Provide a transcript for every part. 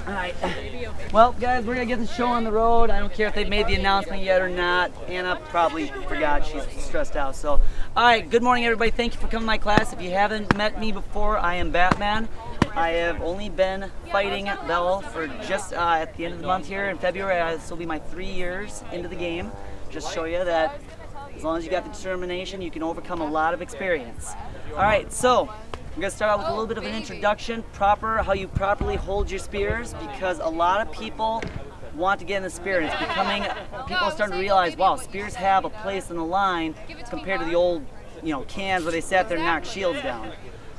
Alright. Well, guys, we're going to get the show on the road. I don't care if they've made the announcement yet or not. Anna probably forgot. She's stressed out. So, alright, good morning, everybody. Thank you for coming to my class. If you haven't met me before, I am Batman. I have only been fighting Bell for just at the end of the month here in February. This will be my 3 years into the game. Just show you that as long as you got the determination, you can overcome a lot of experience. Alright, so I'm going to start out with a little bit of an introduction, how you properly hold your spears, because a lot of people want to get in the spear, and people are starting to realize, wow, spears have a place in the line compared to the old, cans where they sat there and knocked shields down.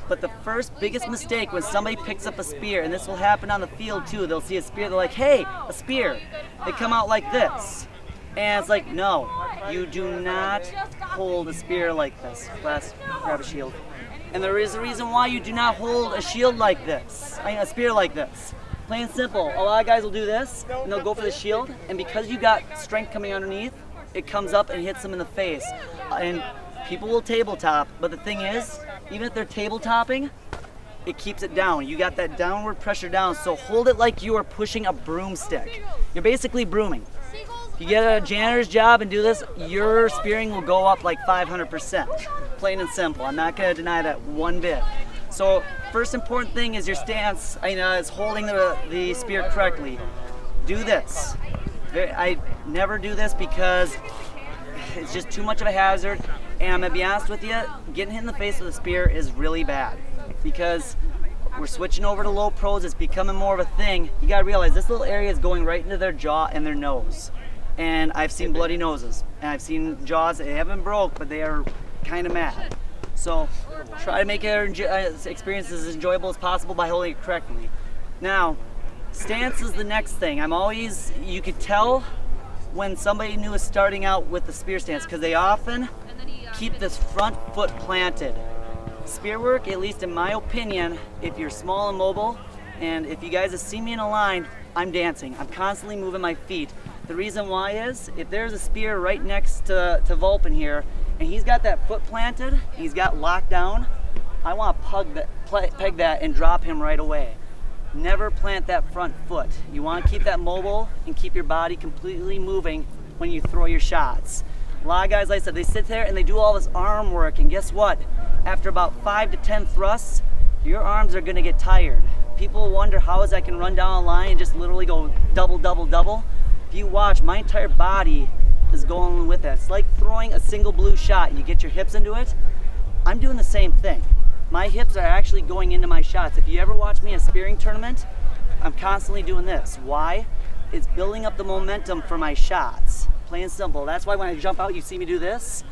But the first biggest mistake when somebody picks up a spear, and this will happen on the field too, they'll see a spear, they're like, hey, a spear. They come out like this. And it's like, no, you do not hold a spear like this. Last, grab a shield. And there is a reason why you do not hold a shield like this, a spear like this. Plain and simple. A lot of guys will do this, and they'll go for the shield, and because you got strength coming underneath, it comes up and hits them in the face. And people will tabletop, but the thing is, even if they're tabletopping, it keeps it down. You got that downward pressure down, so hold it like you are pushing a broomstick. You're basically brooming. If you get a janitor's job and do this, your spearing will go up like 500%. Plain and simple. I'm not going to deny that one bit. So first important thing is your stance, is holding the spear correctly. Do this. I never do this because it's just too much of a hazard. And I'm going to be honest with you, getting hit in the face with a spear is really bad because we're switching over to low pros. It's becoming more of a thing. You got to realize this little area is going right into their jaw and their nose. And I've seen bloody noses. And I've seen jaws that haven't broke, but they are kind of mad. So try to make your experience as enjoyable as possible by holding it correctly. Now, stance is the next thing. You could tell when somebody new is starting out with the spear stance because they often keep this front foot planted. Spear work, at least in my opinion, if you're small and mobile, and if you guys have seen me in a line, I'm dancing. I'm constantly moving my feet. The reason why is, if there's a spear right next to Vulpin here, and he's got that foot planted, he's got locked down, I want to peg that and drop him right away. Never plant that front foot. You want to keep that mobile and keep your body completely moving when you throw your shots. A lot of guys, like I said, they sit there and they do all this arm work, and guess what? After about 5 to 10 thrusts, your arms are going to get tired. People wonder how is I can run down a line and just literally go double, double, double. If you watch, my entire body is going with that. It's like throwing a single blue shot. You get your hips into it. I'm doing the same thing. My hips are actually going into my shots. If you ever watch me in a spearing tournament, I'm constantly doing this. Why? It's building up the momentum for my shots. Plain and simple. That's why when I jump out, you see me do this.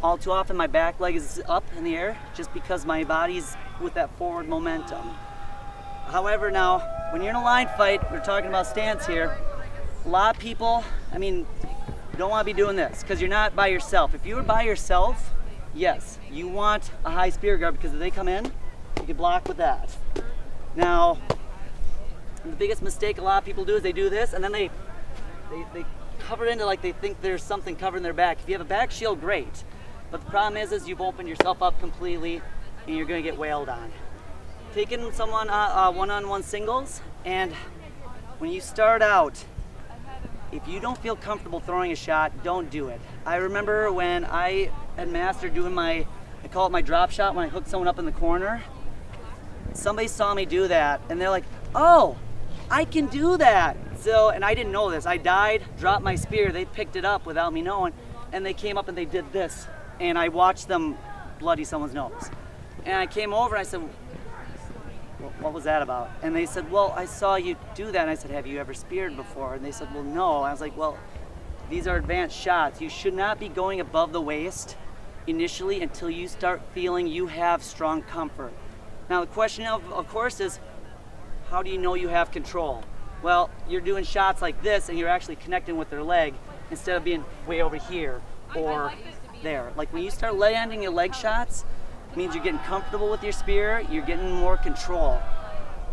All too often, my back leg is up in the air just because my body's with that forward momentum. However, now, when you're in a line fight, we're talking about stance here, a lot of people, you don't want to be doing this because you're not by yourself. If you were by yourself, yes, you want a high spear guard because if they come in, you can block with that. Now, the biggest mistake a lot of people do is they do this and then they cover it into like they think there's something covering their back. If you have a back shield, great. But the problem is you've opened yourself up completely and you're going to get wailed on. Taking someone one-on-one singles, and when you start out, if you don't feel comfortable throwing a shot, don't do it. I remember when I had mastered doing I call it my drop shot when I hook someone up in the corner. Somebody saw me do that and they're like, oh, I can do that. So, and I didn't know this. I died, dropped my spear, they picked it up without me knowing, and they came up and they did this. And I watched them bloody someone's nose. And I came over and I said, what was that about? And they said, well, I saw you do that. And I said, have you ever speared before? And they said, well, no. I was like, well, these are advanced shots. You should not be going above the waist initially until you start feeling you have strong comfort. Now, the question, of course, is how do you know you have control? Well, you're doing shots like this and you're actually connecting with their leg instead of being way over here or there. Like when you start landing your leg shots, it means you're getting comfortable with your spear, you're getting more control.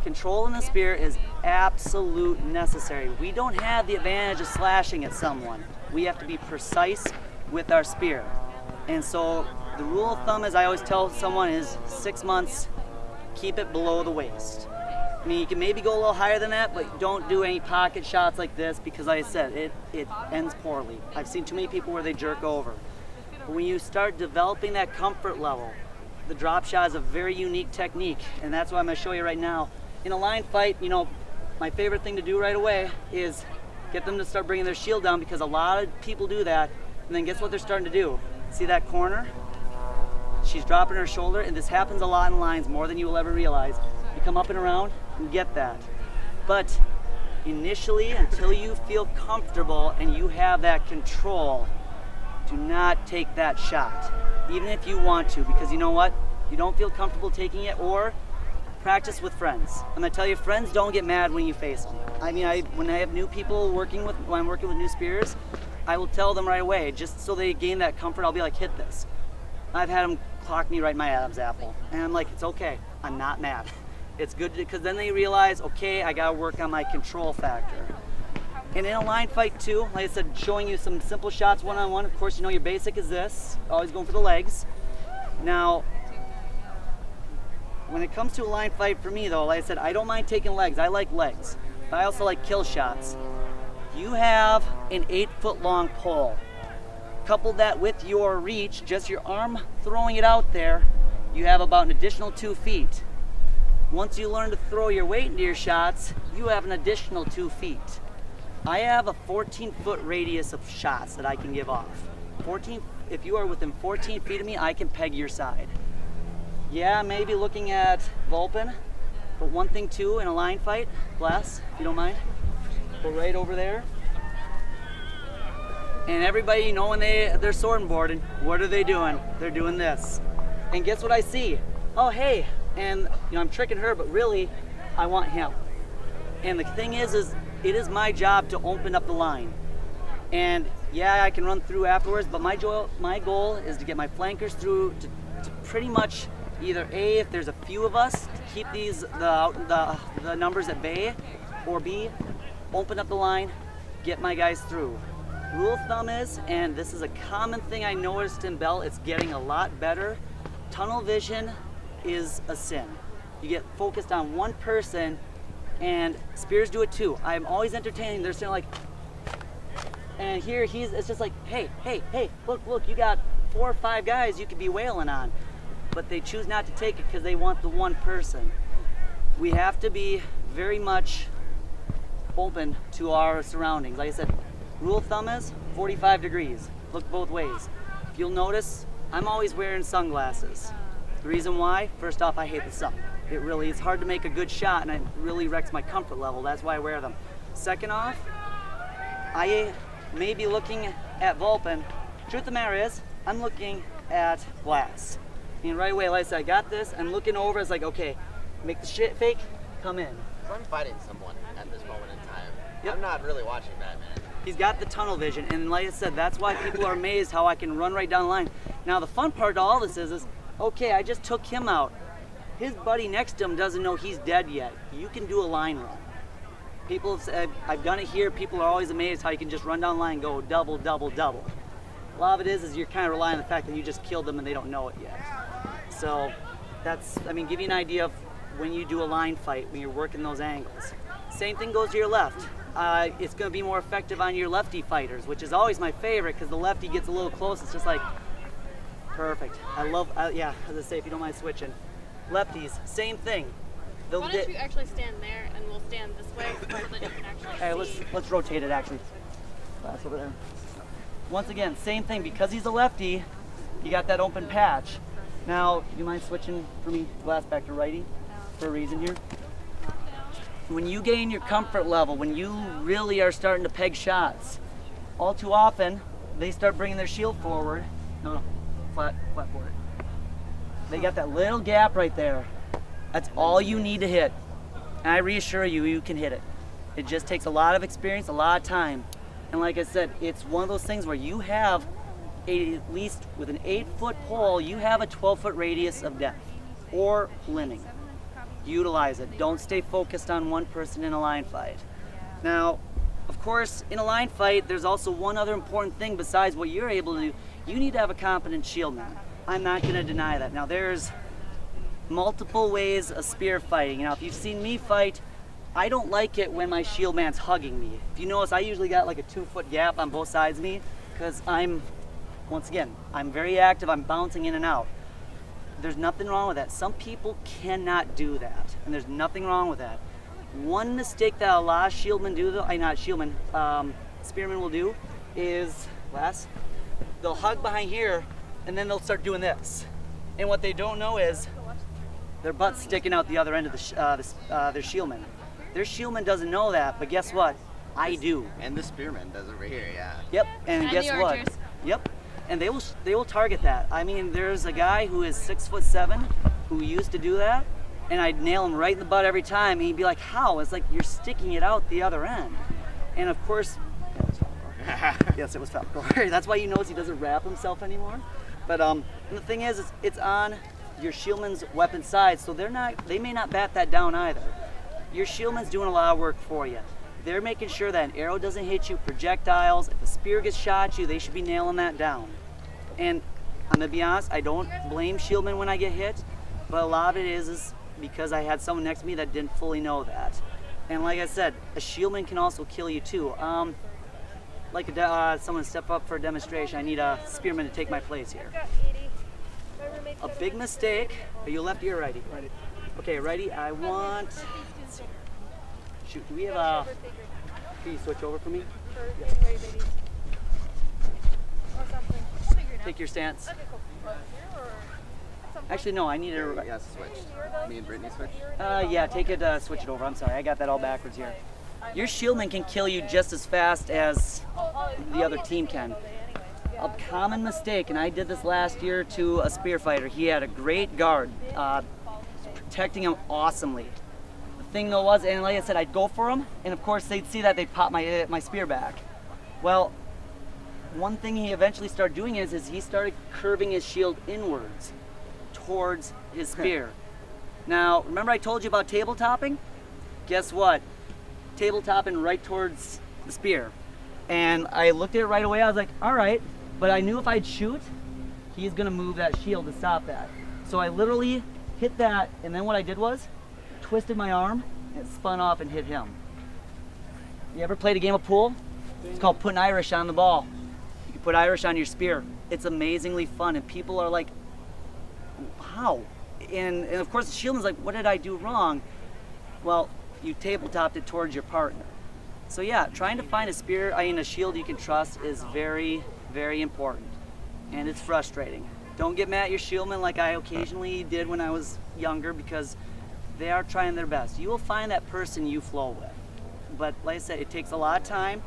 Control in the spear is absolute necessary. We don't have the advantage of slashing at someone. We have to be precise with our spear. And so the rule of thumb, as I always tell someone, is 6 months, keep it below the waist. I mean, you can maybe go a little higher than that, but don't do any pocket shots like this because, like I said, it ends poorly. I've seen too many people where they jerk over. But when you start developing that comfort level, the drop shot is a very unique technique, and that's what I'm going to show you right now. In a line fight, you know, my favorite thing to do right away is get them to start bringing their shield down, because a lot of people do that, and then guess what they're starting to do? See that corner? She's dropping her shoulder, and this happens a lot in lines, more than you will ever realize. You come up and around and get that. But initially, until you feel comfortable and you have that control, do not take that shot, even if you want to, because you know what? You don't feel comfortable taking it, or practice with friends. I'm gonna tell you, friends don't get mad when you face them. I mean, when I have new people when I'm working with new spears, I will tell them right away, just so they gain that comfort. I'll be like, hit this. I've had them clock me right in my Adam's apple, and I'm like, it's okay, I'm not mad. It's good, because then they realize, okay, I gotta work on my control factor. And in a line fight too, like I said, showing you some simple shots one-on-one. Of course, you know your basic is this, always going for the legs. Now, when it comes to a line fight for me though, like I said, I don't mind taking legs. I like legs, but I also like kill shots. You have an 8-foot long pole. Couple that with your reach, just your arm throwing it out there, you have about an additional 2 feet. Once you learn to throw your weight into your shots, you have an additional 2 feet. I have a 14-foot radius of shots that I can give off. If you are within 14 feet of me, I can peg your side. Yeah, maybe looking at Vulpin, but one thing too in a line fight, Bless, if you don't mind, go right over there. And everybody, you know, when they're sword and boarding, what are they doing? They're doing this. And guess what I see? Oh, hey, and you know, I'm tricking her, but really, I want him. And the thing is it is my job to open up the line. And yeah, I can run through afterwards, but my goal is to get my flankers through to pretty much either A, if there's a few of us, to keep the numbers at bay, or B, open up the line, get my guys through. Rule of thumb is, and this is a common thing I noticed in Bell, it's getting a lot better, tunnel vision is a sin. You get focused on one person, and spears do it too. I'm always entertaining, they're saying like, and here it's just like, hey, look, you got 4 or 5 guys you could be wailing on. But they choose not to take it because they want the one person. We have to be very much open to our surroundings. Like I said, rule of thumb is 45 degrees. Look both ways. If you'll notice, I'm always wearing sunglasses. The reason why, first off, I hate the sun. It's hard to make a good shot, and it really wrecks my comfort level. That's why I wear them. Second off, I may be looking at Vulpin. Truth of the matter is, I'm looking at Glass. And right away, like I said, I got this, I'm looking over, it's like, okay, make the shit fake, come in. So I'm fighting someone at this moment in time. Yep. I'm not really watching Batman. He's got the tunnel vision, and like I said, that's why people are amazed how I can run right down the line. Now, the fun part to all this is okay, I just took him out. His buddy next to him doesn't know he's dead yet. You can do a line run. People have said, I've done it here, people are always amazed how you can just run down the line and go double, double, double. A lot of it is you're kind of relying on the fact that you just killed them and they don't know it yet. So that's, I mean, give you an idea of when you do a line fight, when you're working those angles. Same thing goes to your left. It's going to be more effective on your lefty fighters, which is always my favorite because the lefty gets a little close. It's just like, perfect. Yeah, as I say, if you don't mind switching. Lefties, same thing. Why don't you actually stand there and we'll stand this way so that you can actually see. Let's rotate it actually. That's over there. Once again, same thing. Because he's a lefty, you got that open patch. Now, do you mind switching for me, Glass, back to righty for a reason here? When you gain your comfort level, when you really are starting to peg shots, all too often, they start bringing their shield forward. No, flat forward. They got that little gap right there. That's all you need to hit. And I reassure you, you can hit it. It just takes a lot of experience, a lot of time. And like I said, it's one of those things where you have, at least with an 8-foot pole, you have a 12-foot radius of depth or limbing. Utilize it. Don't stay focused on one person in a line fight. Now, of course, in a line fight, there's also one other important thing besides what you're able to do. You need to have a competent shield man. I'm not going to deny that. Now, there's multiple ways of spear fighting. Now, if you've seen me fight, I don't like it when my shield man's hugging me. If you notice, I usually got like a 2-foot gap on both sides of me because once again, I'm very active, I'm bouncing in and out. There's nothing wrong with that. Some people cannot do that, and there's nothing wrong with that. One mistake that a lot of shieldmen do, though, not shieldmen, spearmen will do, is, they'll hug behind here, and then they'll start doing this. And what they don't know is their butt's sticking out the other end of their shieldman. Their shieldman doesn't know that, but guess what? I do. And the spearman does over here, yeah. Yep, and guess the what? archers. Yep, and they will target that. I mean, there's a guy who is 6'7" who used to do that, and I'd nail him right in the butt every time, and he'd be like, how? It's like, you're sticking it out the other end. And of course, yes, it was Falcor. That's why you notice he doesn't wrap himself anymore. But and the thing is it's on your shieldman's weapon side, so they may not bat that down either. Your shieldman's doing a lot of work for you. They're making sure that an arrow doesn't hit you, projectiles. If a spear gets shot at you, they should be nailing that down. And I'm gonna be honest, I don't blame shieldmen when I get hit, but a lot of it is because I had someone next to me that didn't fully know that. And like I said, a shieldman can also kill you too. Like someone step up for a demonstration, I need a spearman to take my place here. A big mistake. Are you lefty or righty? Righty. Okay, righty. I want. Shoot, do we have a. Can you switch over for me? Take your stance. Actually, no, I need a. Yes, switch. Me and Brittany switch? Yeah, take it, switch it over. I'm sorry, I got that all backwards here. Your shieldman can kill you just as fast as the other team can. A common mistake, and I did this last year to a spear fighter. He had a great guard, protecting him awesomely. The thing though was, and like I said, I'd go for him, and of course they'd see that, they'd pop my spear back. Well, one thing he eventually started doing is he started curving his shield inwards towards his spear. Now, remember I told you about tabletopping? Guess what? Tabletopping right towards the spear. And I looked at it right away, I was like, all right, but I knew if I'd shoot, he's gonna move that shield to stop that. So I literally hit that, and then what I did was, twisted my arm, and it spun off and hit him. You ever played a game of pool? It's called putting Irish on the ball. You can put Irish on your spear. It's amazingly fun, and people are like, how? And of course the shieldman's like, what did I do wrong? Well, you tabletopped it towards your partner. So yeah, trying to find a shield you can trust is very, very important. And it's frustrating. Don't get mad at your shieldman like I occasionally did when I was younger, because they are trying their best. You will find that person you flow with. But like I said, it takes a lot of time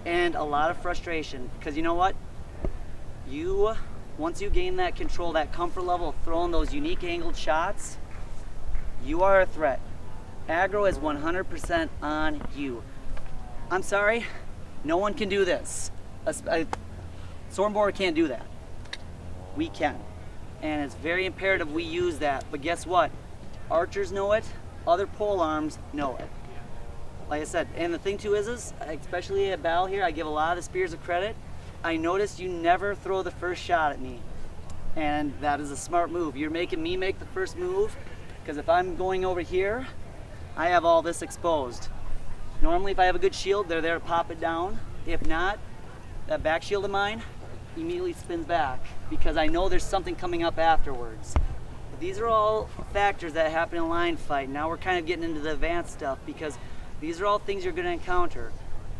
and a lot of frustration, because you know what? Once you gain that control, that comfort level of throwing those unique angled shots, you are a threat. Aggro is 100% on you. I'm sorry, no one can do this. A swordboarder can't do that. We can. And it's very imperative we use that. But guess what? Archers know it, other pole arms know it. Like I said, and the thing too is especially at battle here, I give a lot of the spears a credit. I noticed you never throw the first shot at me. And that is a smart move. You're making me make the first move, because if I'm going over here, I have all this exposed. Normally if I have a good shield, they're there to pop it down. If not, that back shield of mine immediately spins back, because I know there's something coming up afterwards. But these are all factors that happen in a line fight. Now we're kind of getting into the advanced stuff, because these are all things you're going to encounter.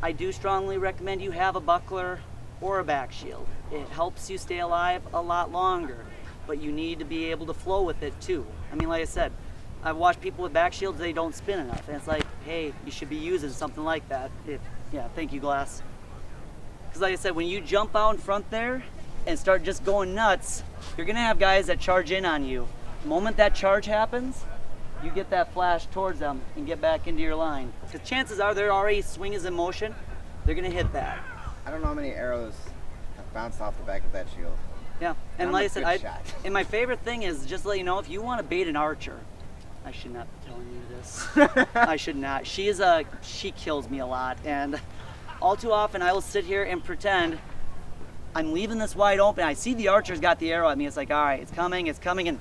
I do strongly recommend you have a buckler or a back shield. It helps you stay alive a lot longer, but you need to be able to flow with it too. I mean, like I said, I've watched people with back shields, they don't spin enough. And it's like, hey, you should be using something like that. Yeah, thank you, Glass. Because like I said, when you jump out in front there and start just going nuts, you're gonna have guys that charge in on you. The moment that charge happens, you get that flash towards them and get back into your line. Because chances are they're already swinging in motion, they're gonna hit that. I don't know how many arrows have bounced off the back of that shield. Yeah, and I'm like a I said, good shot. and my favorite thing is, just to let you know, if you want to bait an archer, I should not be telling you this. I should not. She kills me a lot, and all too often I will sit here and pretend I'm leaving this wide open. I see the archer's got the arrow at me. It's like, all right, it's coming, and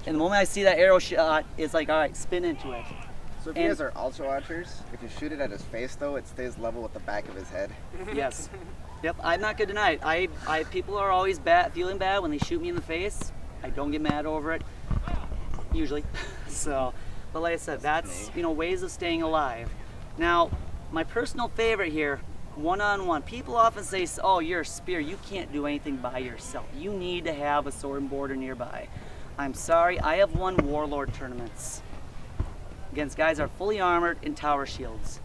And the moment I see that arrow shot, it's like, all right, spin into it. So if you guys are ultra watchers, if you shoot it at his face though, it stays level with the back of his head. Yes. Yep, I'm not gonna deny it. People are always feeling bad when they shoot me in the face. I don't get mad over it, usually. So, but like I said, that's, ways of staying alive. Now, my personal favorite here, one-on-one. People often say, oh, you're a spear, you can't do anything by yourself. You need to have a sword and border nearby. I'm sorry, I have won warlord tournaments against guys that are fully armored in tower shields.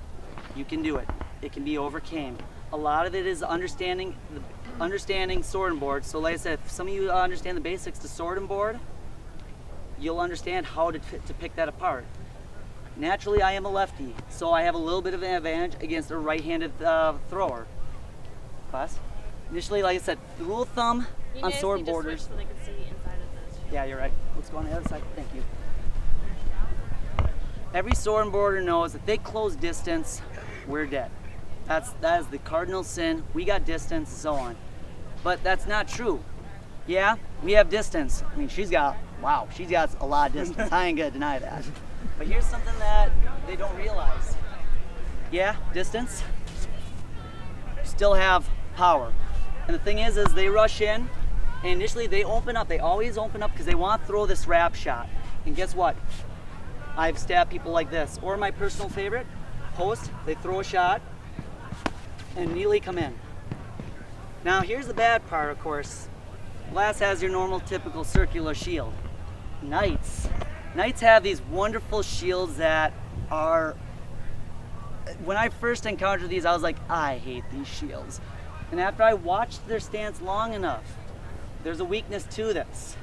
You can do it. It can be overcame. A lot of it is understanding sword and board. So like I said, if some of you understand the basics to sword and board, you'll understand how to pick that apart. Naturally, I am a lefty, so I have a little bit of an advantage against a right-handed thrower. Class? Initially, like I said, the rule of thumb on sword borders. So they can see inside of this. Yeah, you're right. Let's go on the other side. Thank you. Every sword and border knows that they close distance, we're dead. That is the cardinal sin. We got distance, so on. But that's not true. Yeah, we have distance. I mean, she's got a lot of distance. I ain't gonna deny that. But here's something that they don't realize. Yeah, distance. Still have power. And the thing is they rush in, and initially they open up. They always open up because they want to throw this wrap shot. And guess what? I've stabbed people like this. Or my personal favorite, post, they throw a shot and immediately come in. Now here's the bad part, of course. Glass has your normal typical circular shield. Knights have these wonderful shields that are, when I first encountered these, I was like, I hate these shields. And after I watched their stance long enough, there's a weakness to this.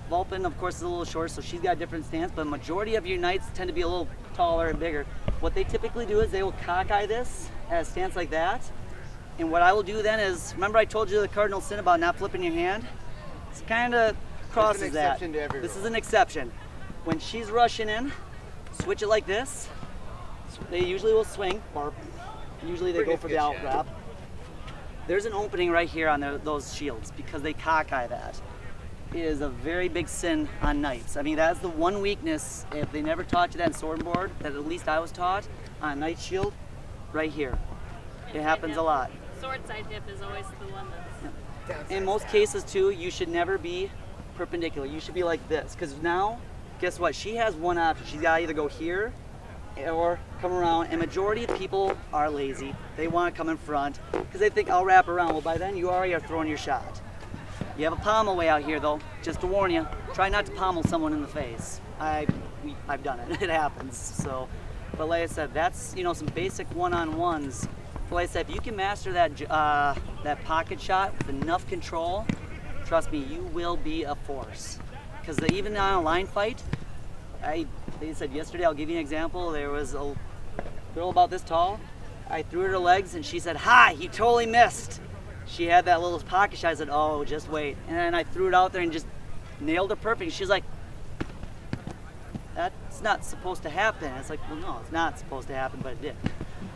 Vulpin, of course, is a little short, so she's got a different stance, but majority of your knights tend to be a little taller and bigger. What they typically do is they will cockeye this at a stance like that. And what I will do then is, remember I told you the cardinal sin about not flipping your hand? It's kind of crosses that. This is an exception. When she's rushing in, switch it like this. They usually will swing, or usually they go for the out grab. There's an opening right here on those shields because they cockeye that. It is a very big sin on knights. I mean, that's the one weakness, if they never taught you that in sword and board, that at least I was taught, on a knight shield, right here. It happens a lot. Sword side hip is always the one that's... In most cases, too, you should never be perpendicular. You should be like this, because now, guess what? She has one option. She's got to either go here or come around, and majority of people are lazy. They want to come in front because they think I'll wrap around. Well, by then you already are throwing your shot. You have a pommel way out here, though. Just to warn you, try not to pommel someone in the face. I've done it. It happens. So, but like I said, that's some basic one-on-ones. But like I said, if you can master that pocket shot with enough control, trust me, you will be a force. Because even on a line fight, they said yesterday, I'll give you an example. There was a girl about this tall. I threw her legs, and she said, "Hi, he totally missed." She had that little pocket shot. I said, "Oh, just wait." And then I threw it out there and just nailed her perfect. She's like, "That's not supposed to happen." It's like, well, no, it's not supposed to happen, but it did.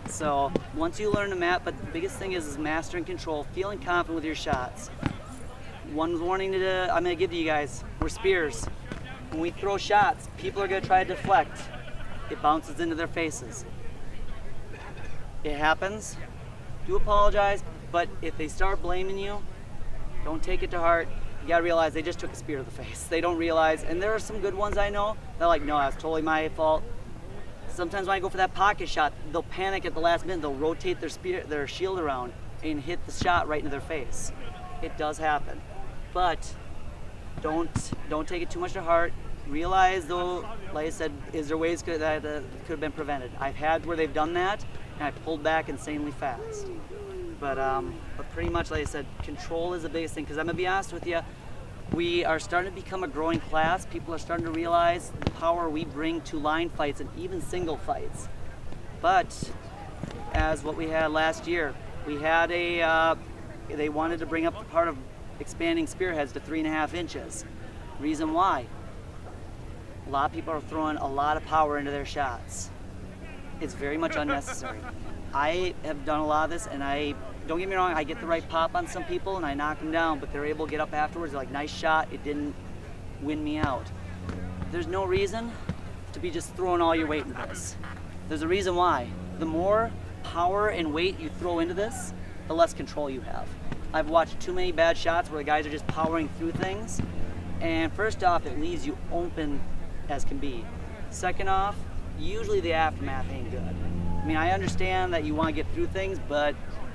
So once you learn the map, but the biggest thing is mastering control, feeling confident with your shots. One warning I'm going to give to you guys, we're spears. When we throw shots, people are going to try to deflect. It bounces into their faces. It happens. Do apologize, but if they start blaming you, don't take it to heart. You got to realize they just took a spear to the face. They don't realize, and there are some good ones I know, they're like, no, that's totally my fault. Sometimes when I go for that pocket shot, they'll panic at the last minute. They'll rotate their shield around and hit the shot right into their face. It does happen. But don't take it too much to heart. Realize, though, like I said, is there ways that could have been prevented? I've had where they've done that, and I pulled back insanely fast. But pretty much, like I said, control is the biggest thing. Because I'm gonna be honest with you, we are starting to become a growing class. People are starting to realize the power we bring to line fights and even single fights. But as what we had last year, we had they wanted to bring up the part of expanding spearheads to 3.5 inches. Reason why? A lot of people are throwing a lot of power into their shots. It's very much unnecessary. I have done a lot of this, and don't get me wrong, I get the right pop on some people and I knock them down, but they're able to get up afterwards. They're like, nice shot, it didn't win me out. there's no reason to be just throwing all your weight into this. There's a reason why. The more power and weight you throw into this, the less control you have. I've watched too many bad shots where the guys are just powering through things. And first off, it leaves you open as can be. Second off, usually the aftermath ain't good. I mean, I understand that you want to get through things, but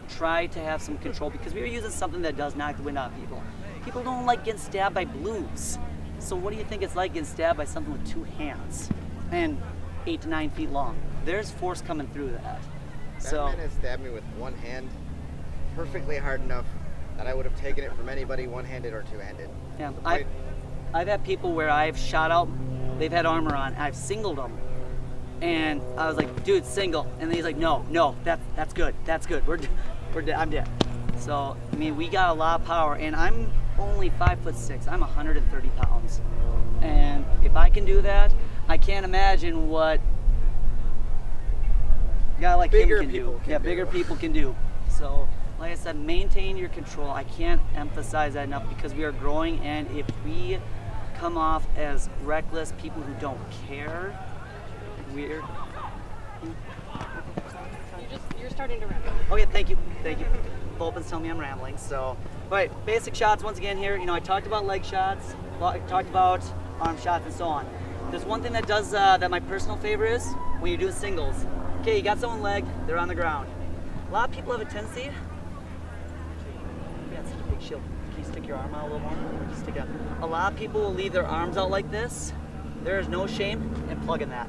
try to have some control because we were using something that does knock the wind out of people. People don't like getting stabbed by blues. So what do you think it's like getting stabbed by something with 2 hands and 8 to 9 feet long? There's force coming through that. That man has stabbed me with one hand perfectly hard enough that I would have taken it from anybody one-handed or two-handed. Yeah, I've had people where I've shot out, they've had armor on, and I've singled them. And I was like, dude, single. And he's like, no, that's good, I'm dead. So, I mean, we got a lot of power, and I'm only 5'6", I'm 130 pounds. And if I can do that, I can't imagine what a guy like him can do. Yeah, bigger people can do. So, like I said, maintain your control. I can't emphasize that enough because we are growing, and if we come off as reckless people who don't care, You're starting to ramble. Okay, thank you. Bulpin's telling me I'm rambling. So, all right, basic shots once again here. You know, I talked about leg shots, I talked about arm shots, and so on. There's one thing that does that my personal favorite is when you're doing singles. Okay, you got someone legged, they're on the ground. A lot of people have a tendency. You got such a big shield. Can you stick your arm out a little more? Or just stick it out? A lot of people will leave their arms out like this. There is no shame in plugging that.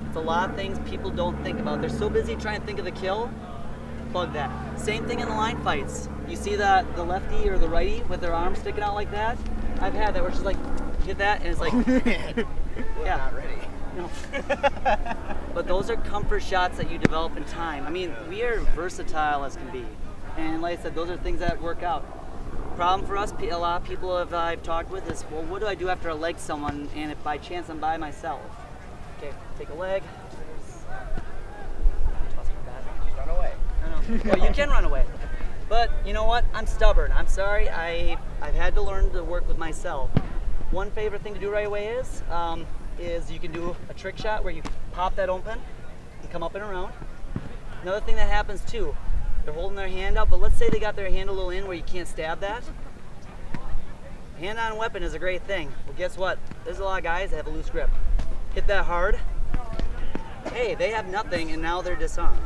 It's a lot of things people don't think about. They're so busy trying to think of the kill, plug that. Same thing in the line fights. You see the lefty or the righty with their arms sticking out like that? I've had that where it's just like, you hit that and it's like, yeah. Not ready. No. But those are comfort shots that you develop in time. I mean, we are versatile as can be. And like I said, those are things that work out. Problem for us, a lot of people I've talked with is, well, what do I do after I leg someone and if by chance I'm by myself? Okay, take a leg. Toss my bat. Just run away. I know. Well, you can run away. But you know what? I'm stubborn. I'm sorry. I've had to learn to work with myself. One favorite thing to do right away is you can do a trick shot where you pop that open and come up and around. Another thing that happens too, they're holding their hand out, but let's say they got their hand a little in where you can't stab that. Hand-on weapon is a great thing. Well, guess what? There's a lot of guys that have a loose grip. Hit that hard. Hey, they have nothing, and now they're disarmed.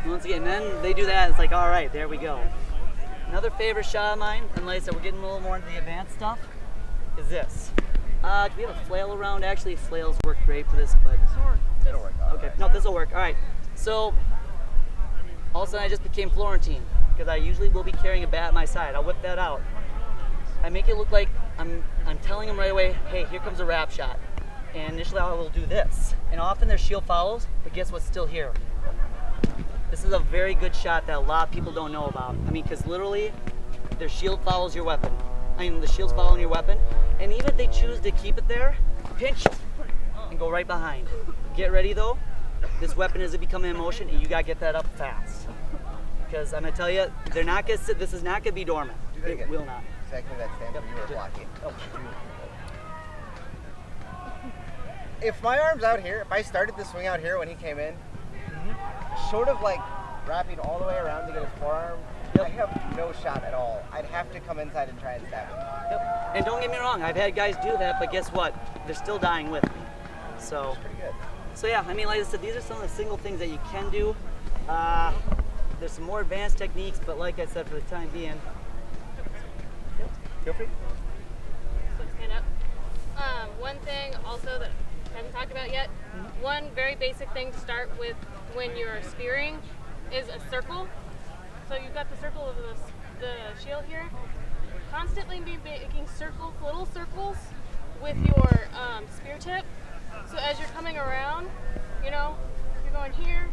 Once again, then they do that, it's like, all right, there we go. Another favorite shot of mine, and like I said, we're getting a little more into the advanced stuff, is this. Do we have a flail around? Actually, flails work great for this, but... It'll work out. Okay, no, this will work. All right. So, all of a sudden I just became Florentine because I usually will be carrying a bat at my side. I'll whip that out. I make it look like I'm telling them right away, hey, here comes a wrap shot. And initially I will do this. And often their shield follows, but guess what's still here? This is a very good shot that a lot of people don't know about. I mean, because literally their shield follows your weapon. I mean, the shield's following your weapon. And even if they choose to keep it there, pinch and go right behind. Get ready though. This weapon is becoming in motion, and you gotta get that up fast. Because I'm gonna tell you, they're not gonna sit. This is not gonna be dormant. It will not. Exactly that stand where you were blocking. Oh. If my arm's out here, if I started the swing out here when he came in, short of like wrapping all the way around to get his forearm, I have no shot at all. I'd have to come inside and try and stab him. Yep. And don't get me wrong, I've had guys do that, but guess what? They're still dying with me. So. That's pretty good. So yeah, I mean, like I said, these are some of the single things that you can do. There's some more advanced techniques, but like I said, for the time being, yep, feel free. So stand up. One thing also that I haven't talked about yet, one very basic thing to start with when you're spearing is a circle. So you've got the circle of the shield here. Constantly be making circles, little circles with your spear tip. So as you're coming around, you know, you're going here,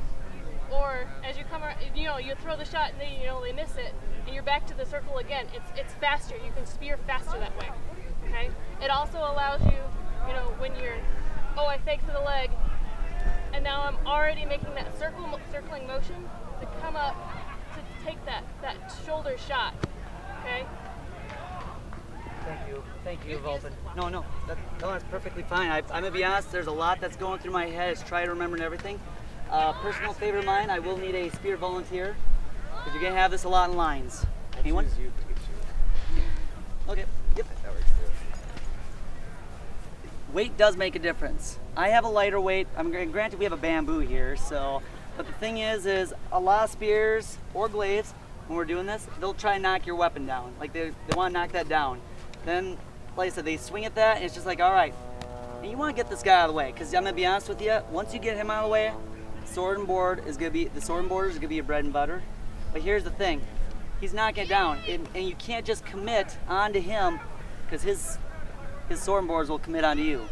or as you come around, you know, you throw the shot and then, you know, they miss it, and you're back to the circle again. It's faster. You can spear faster that way, okay? It also allows you, you know, when you're, oh, I faked to the leg, and now I'm already making that circling motion to come up to take that shoulder shot, okay? Thank you, Vulpin. No, that's perfectly fine. I'm gonna be honest. There's a lot that's going through my head. It's trying to remember everything. Personal favorite of mine. I will need a spear volunteer because you're gonna have this a lot in lines. Anyone? Choose you. Okay. Yep. That works too. Weight does make a difference. I have a lighter weight. Granted we have a bamboo here, so. But the thing is a lot of spears or glaives, when we're doing this, they'll try and knock your weapon down. Like they want to knock that down. Then, like I said, they swing at that, and it's just like, all right. And you want to get this guy out of the way, because I'm gonna be honest with you. Once you get him out of the way, the sword and border is gonna be your bread and butter. But here's the thing, he's knocking it down, and you can't just commit onto him, because his sword and borders will commit onto you.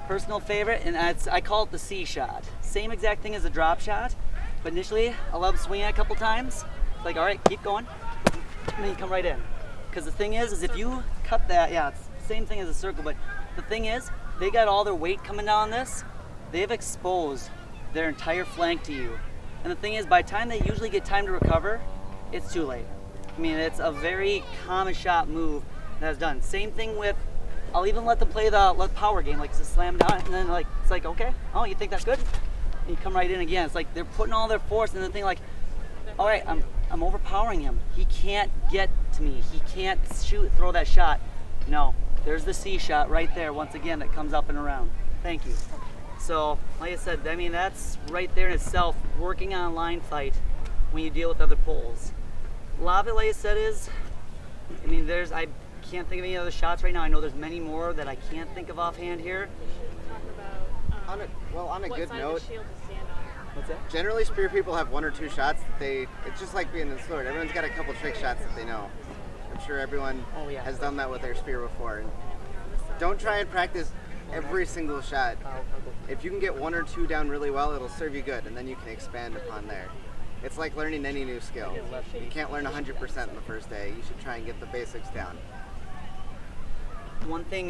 Personal favorite, and I call it the C shot. Same exact thing as a drop shot, but initially I love swinging it a couple times. It's like, all right, keep going, and then you come right in. Because the thing is if you cut that, yeah, it's the same thing as a circle, but the thing is, they got all their weight coming down this, they've exposed their entire flank to you. And the thing is, by the time they usually get time to recover, it's too late. I mean, it's a very common shot move that's done. Same thing with, I'll even let them play the power game, like just slam down, and then like it's like, okay, oh, you think that's good? And you come right in again. It's like they're putting all their force, and the thing like, all right, I'm overpowering him. He can't get to me. He can't throw that shot. No, there's the C shot right there. Once again, that comes up and around. Thank you. So, like I said, I mean that's right there in itself. Working on line fight when you deal with other poles. A lot of it, like I said, is, I mean, I can't think of any other shots right now. I know there's many more that I can't think of offhand here. Talk about On a what good side note, of the shield to stand on. What's that? generally spear people have one or two shots that it's just like being in the sword. Everyone's got a couple trick shots that they know. I'm sure everyone has done that with their spear before. And don't try and practice every single shot. If you can get one or two down really well, it'll serve you good, and then you can expand upon there. It's like learning any new skill. You can't learn 100% in the first day. You should try and get the basics down. One thing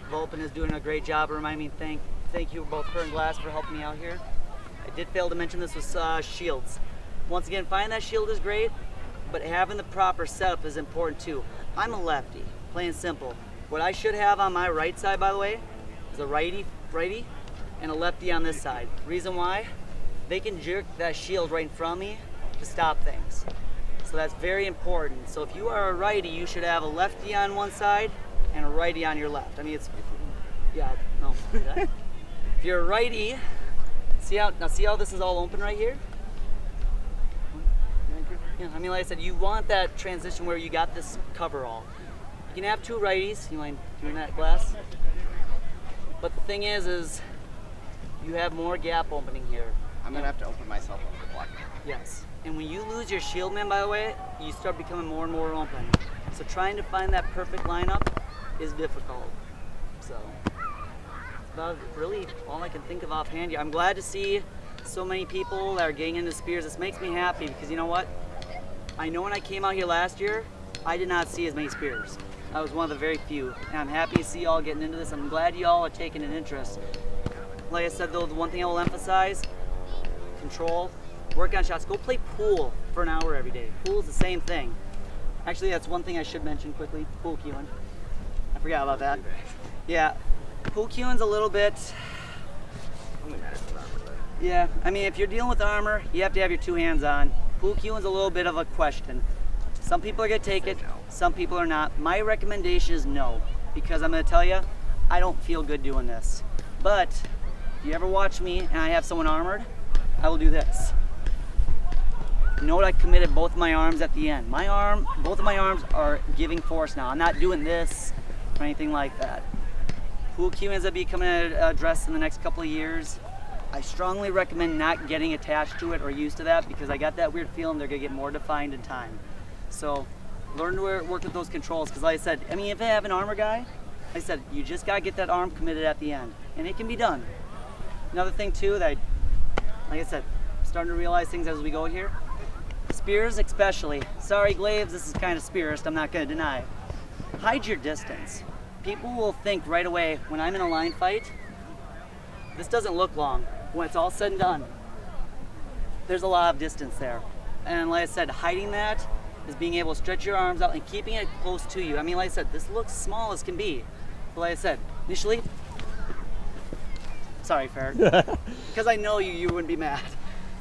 Vulpin is doing a great job of reminding me, thank you both her and Glass for helping me out here. I did fail to mention this was shields. Once again, finding that shield is great, but having the proper setup is important too. I'm a lefty, plain and simple. What I should have on my right side, by the way, is a righty, and a lefty on this side. Reason why? They can jerk that shield right in front of me to stop things. So that's very important. So if you are a righty, you should have a lefty on one side and a righty on your left. I mean, if you're a righty, see how this is all open right here? Yeah, I mean, like I said, you want that transition where you got this cover all. You can have two righties. You mind doing that, Glass? But the thing is you have more gap opening here. I'm gonna have to open myself up to block. Yes. And when you lose your shield man, by the way, you start becoming more and more open. So trying to find that perfect lineup is difficult. So that's about really all I can think of offhand here. I'm glad to see so many people that are getting into spears. This makes me happy because you know what? I know when I came out here last year, I did not see as many spears. I was one of the very few. And I'm happy to see y'all getting into this. I'm glad y'all are taking an interest. Like I said though, the one thing I will emphasize, control, work on shots. Go play pool for an hour every day. Pool is the same thing. Actually, that's one thing I should mention quickly, pool cueing. I forgot about that. Yeah, pool cueing's a little bit, yeah, I mean, if you're dealing with armor, you have to have your two hands on. Pool cueing's a little bit of a question. Some people are gonna take it, some people are not. My recommendation is no, because I'm gonna tell you, I don't feel good doing this. But if you ever watch me and I have someone armored, I will do this. Note I committed both my arms at the end. Both of my arms are giving force now. I'm not doing this or anything like that. Pool cueing is becoming addressed in the next couple of years. I strongly recommend not getting attached to it or used to that because I got that weird feeling they're gonna get more defined in time. So learn to work with those controls because like I said, I mean, if I have an armor guy, like I said, you just gotta get that arm committed at the end and it can be done. Another thing too that like I said, starting to realize things as we go here. Spears especially. Sorry glaives, this is kind of spearist, I'm not going to deny it. Hide your distance. People will think right away when I'm in a line fight, this doesn't look long. When it's all said and done, there's a lot of distance there. And like I said, hiding that is being able to stretch your arms out and keeping it close to you. I mean, like I said, this looks small as can be. But like I said, initially, sorry, Farrah, because I know you wouldn't be mad.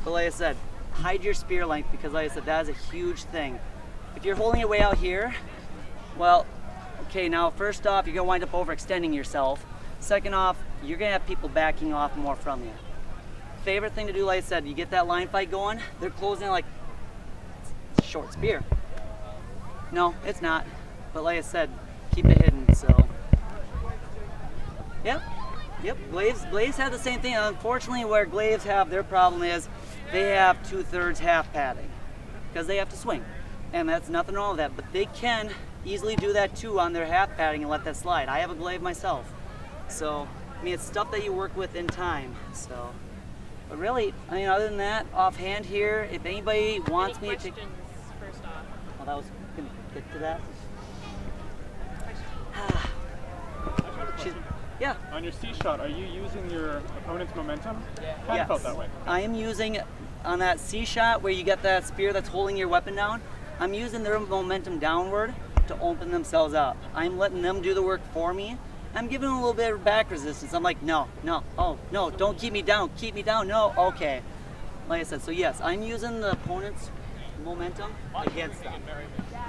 But like I said, hide your spear length, because like I said, that is a huge thing. If you're holding it way out here, well, okay, now first off, you're gonna wind up overextending yourself. Second off, you're gonna have people backing off more from you. Favorite thing to do, like I said, you get that line fight going, they're closing like it's a short spear. No, it's not. But like I said, keep it hidden, so. Yep. Glaives have the same thing. Unfortunately, where glaives have their problem is they have 2/3 half padding because they have to swing. And that's nothing wrong with that, but they can easily do that too on their half padding and let that slide. I have a glaive myself. So, I mean, it's stuff that you work with in time, so. But really, I mean, other than that, offhand here, if anybody wants me to take... questions first off? Well, that was going to get to that. Yeah. On your C shot, are you using your opponent's momentum? Yes. Kind of felt that way. I am using, on that C shot where you get that spear that's holding your weapon down, I'm using their momentum downward to open themselves up. I'm letting them do the work for me. I'm giving them a little bit of back resistance. I'm like, no, oh, no, don't keep me down, no, okay. Like I said, so yes, I'm using the opponent's momentum against them.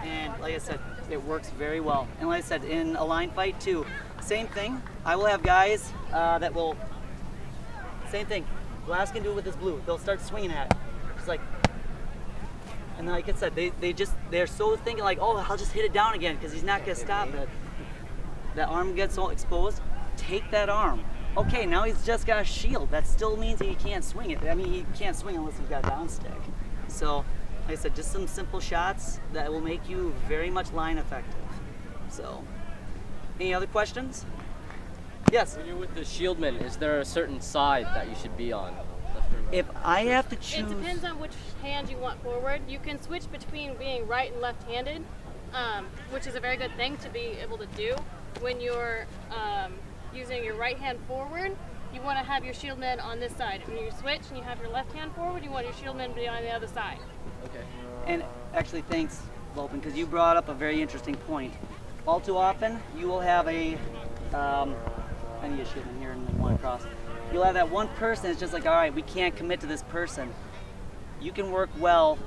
And like I said, it works very well. And like I said, in a line fight too, same thing. I will have guys that will, same thing. Glass can do it with this blue. They'll start swinging at it. It's like, and like I said, they're so thinking like, oh, I'll just hit it down again because he's not gonna stop it. That arm gets all exposed. Take that arm. Okay, now he's just got a shield. That still means he can't swing it. I mean, he can't swing unless he's got a down stick. So, like I said, just some simple shots that will make you very much line effective. So, any other questions? Yes? When you're with the shieldman, is there a certain side that you should be on? Left or right? If I have to choose... It depends on which hand you want forward. You can switch between being right and left-handed, which is a very good thing to be able to do. When you're using your right hand forward, you want to have your shieldman on this side. When you switch and you have your left hand forward, you want your shieldman to be on the other side. Okay. And actually, thanks, Lopen, because you brought up a very interesting point. All too often, you will have a, I need a shieldman here and then one across. You'll have that one person that's just like, all right, we can't commit to this person. You can work well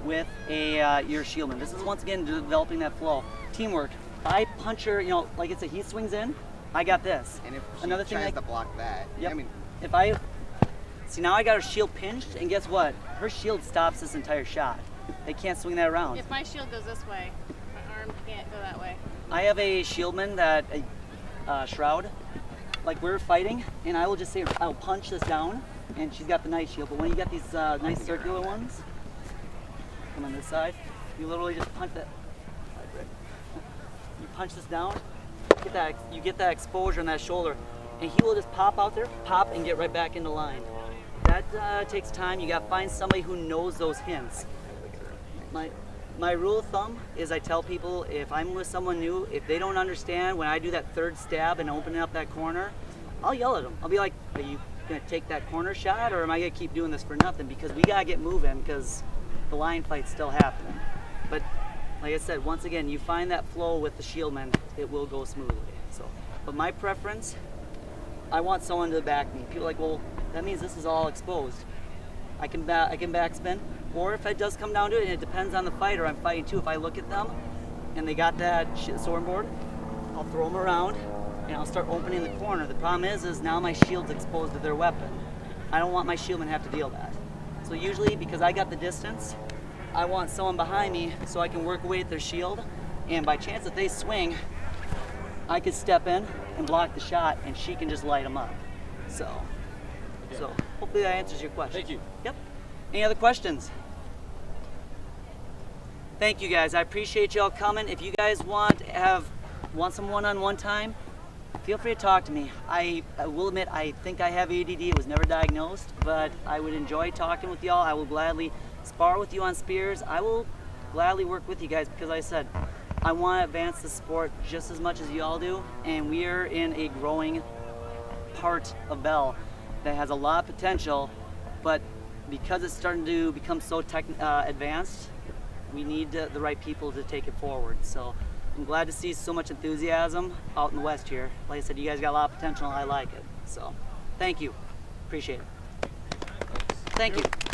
with your shieldman. This is once again developing that flow. Teamwork. I punch her, like I said, he swings in, I got this. And if she Another thing tries to block that, yep. I mean, if I see, now I got her shield pinched, and guess what? Her shield stops this entire shot. They can't swing that around. If my shield goes this way, my arm can't go that way. I have a shieldman that shroud. Like we're fighting, and I will just say I'll punch this down, and she's got the nice shield. But when you got these nice circular ones, come on this side, you literally just punch that. You punch this down, you get that exposure on that shoulder, and he will just pop out there, pop, and get right back into line. That takes time. You got to find somebody who knows those hints. My rule of thumb is I tell people if I'm with someone new, if they don't understand when I do that third stab and opening up that corner, I'll yell at them. I'll be like, are you going to take that corner shot, or am I going to keep doing this for nothing? Because we got to get moving because the line fight's still happening. But like I said, once again, you find that flow with the shieldman, it will go smoothly. So, but my preference, I want someone to back me. People are like, well, that means this is all exposed. I can backspin, or if it does come down to it, and it depends on the fighter I'm fighting too. If I look at them and they got that sword board, I'll throw them around and I'll start opening the corner. The problem is now my shield's exposed to their weapon. I don't want my shieldman to have to deal with that. So usually, because I got the distance, I want someone behind me so I can work away at their shield, and by chance if they swing, I could step in and block the shot, and she can just light them up. So hopefully that answers your question. Thank you. Yep. Any other questions? Thank you guys. I appreciate y'all coming. If you guys want some one-on-one time, feel free to talk to me. I will admit I think I have ADD. It was never diagnosed, but I would enjoy talking with y'all. I will gladly spar with you on spears. I will gladly work with you guys because like I said, I want to advance the sport just as much as y'all do, and we are in a growing part of Bell that has a lot of potential, but because it's starting to become so advanced, we need the right people to take it forward. So I'm glad to see so much enthusiasm out in the West here. Like I said, you guys got a lot of potential. I like it. So thank you. Appreciate it. Thank you.